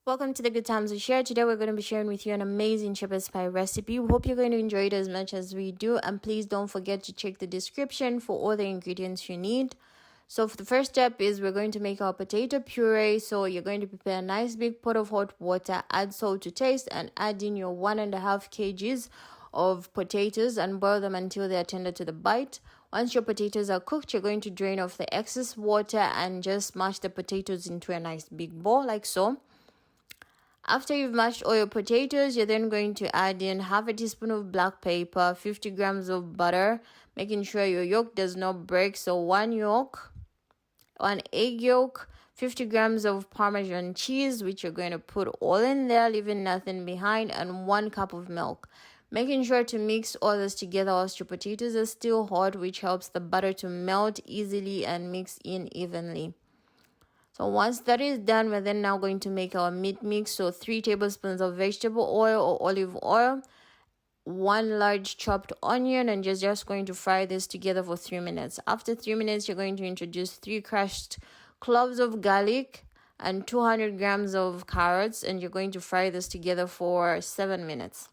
Welcome to the Good Times We Share. Today we're going to be sharing with you an amazing shepherd's pie recipe. We hope you're going to enjoy it as much as we do. And please don't forget to check the description for all the ingredients you need. So for the first step is we're going to make our potato puree. So you're going to prepare a nice big pot of hot water, add salt to taste, and add in your 1.5 kgs of potatoes and boil them until they are tender to the bite. Once your potatoes are cooked, you're going to drain off the excess water and just mash the potatoes into a nice big bowl like so. After you've mashed all your potatoes, you're then going to add in half a teaspoon of black pepper, 50 grams of butter, making sure your yolk does not break. So one egg yolk, 50 grams of Parmesan cheese, which you're going to put all in there, leaving nothing behind, and 1 cup of milk. Making sure to mix all this together whilst your potatoes are still hot, which helps the butter to melt easily and mix in evenly. So once that is done, we're then now going to make our meat mix. So 3 tablespoons of vegetable oil or olive oil, 1 large chopped onion, and just going to fry this together for 3 minutes. After 3 minutes, you're going to introduce 3 crushed cloves of garlic and 200 grams of carrots, and you're going to fry this together for 7 minutes.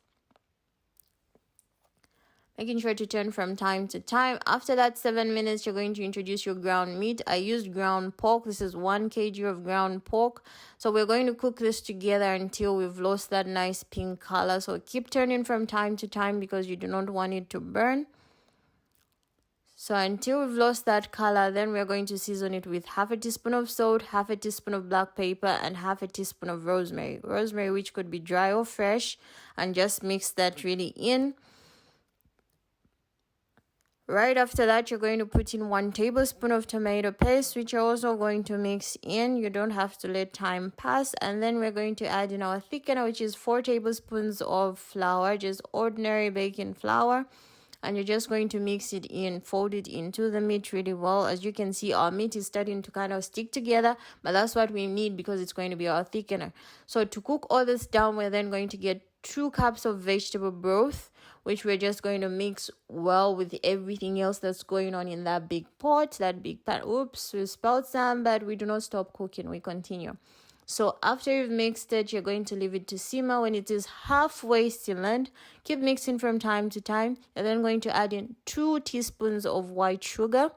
Making sure to turn from time to time. After that 7 minutes, you're going to introduce your ground meat. I used ground pork. This is 1 kg of ground pork. So we're going to cook this together until we've lost that nice pink color. So keep turning from time to time because you do not want it to burn. So until we've lost that color, then we're going to season it with half a teaspoon of salt, half a teaspoon of black pepper, and half a teaspoon of rosemary. Rosemary, which could be dry or fresh, and just mix that really in. Right after that, you're going to put in 1 tablespoon of tomato paste, which you're also going to mix in. You don't have to let time pass. And then we're going to add in our thickener, which is 4 tablespoons of flour, just ordinary baking flour. And you're just going to mix it in, fold it into the meat really well. As you can see, our meat is starting to kind of stick together, but that's what we need because it's going to be our thickener. So to cook all this down, we're then going to get 2 cups of vegetable broth, which we're just going to mix well with everything else that's going on in that big pot, that big pan. Oops, we spelled some, but we do not stop cooking. We continue. So after you've mixed it, you're going to leave it to simmer. When it is halfway simmered, keep mixing from time to time. You're then going to add in 2 teaspoons of white sugar.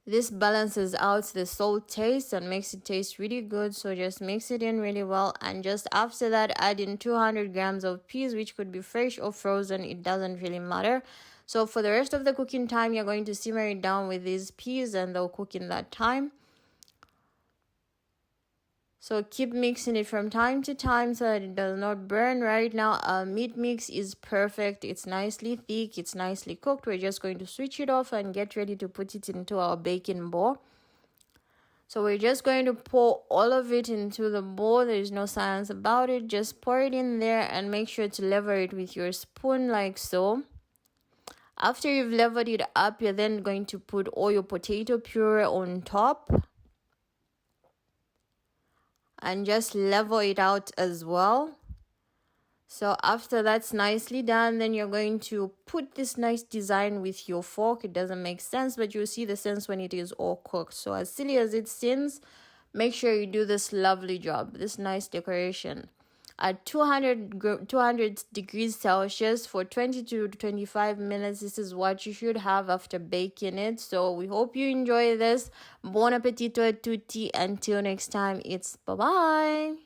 This balances out the salt taste and makes it taste really good. So just mix it in really well. And just after that, add in 200 grams of peas, which could be fresh or frozen. It doesn't really matter. So for the rest of the cooking time, you're going to simmer it down with these peas and they'll cook in that time. So keep mixing it from time to time so that it does not burn. Right now, our meat mix is perfect. It's nicely thick. It's nicely cooked. We're just going to switch it off and get ready to put it into our baking bowl. So we're just going to pour all of it into the bowl. There is no science about it. Just pour it in there and make sure to level it with your spoon like so. After you've leveled it up, you're then going to put all your potato puree on top. And just level it out as well. So after that's nicely done, then you're going to put this nice design with your fork. It doesn't make sense, but you'll see the sense when it is all cooked. So as silly as it seems, make sure you do this lovely job, this nice decoration. At 200 degrees Celsius for 20 to 25 minutes. This is what you should have after baking it. So we hope you enjoy this. Buon appetito a tutti. Until next time, it's bye-bye.